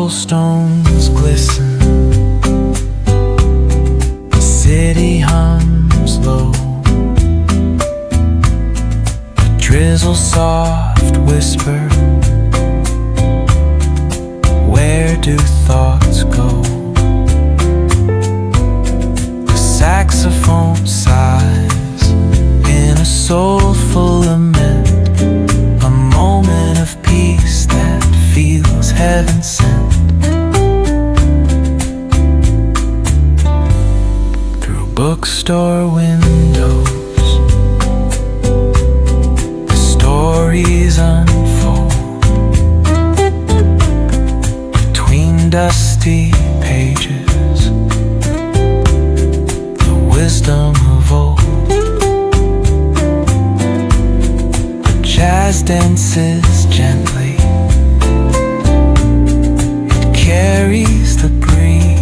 cobblestones glisten, the city hums low, a drizzle soft whisper, where do thoughts go? The saxophone sighs in a soulful lament, a moment of peace that feels heaven sent. Through bookstore windows, the stories unfold. Between dusty pages, the wisdom of old. The jazz dances gently, carries the breeze.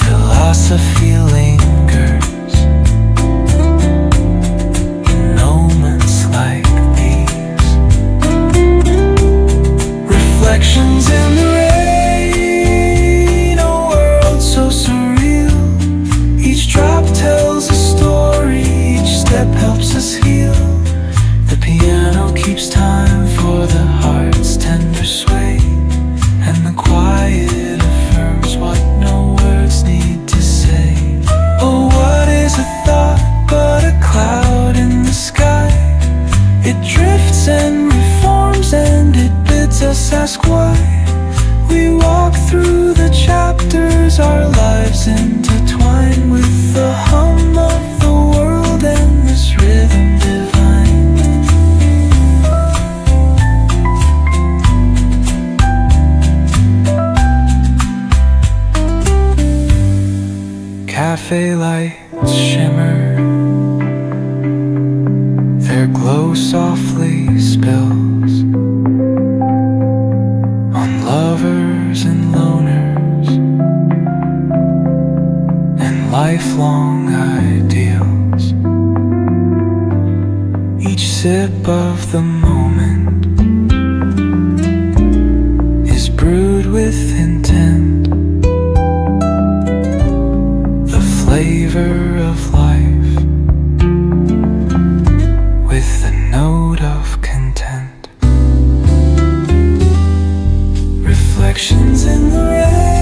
Philosophy lingers in moments like these. Reflections in the rain, a world so surreal. Each drop tells a story, each step helps us heal. The piano keeps time for the heart's tender sway, and the quiet affirms what no words need to say. Oh, what is a thought but a cloud in the sky? It drifts and reforms and it bids us ask why. We walk through the chapters, our lives intertwine with the hum of the world and this rhythm divine. Cafe lights shimmer, their glow softly spills on lovers and loners and lifelong ideals. Each sip of the moment is brewed with intent, flavor of life with a note of content. Reflections in the rain.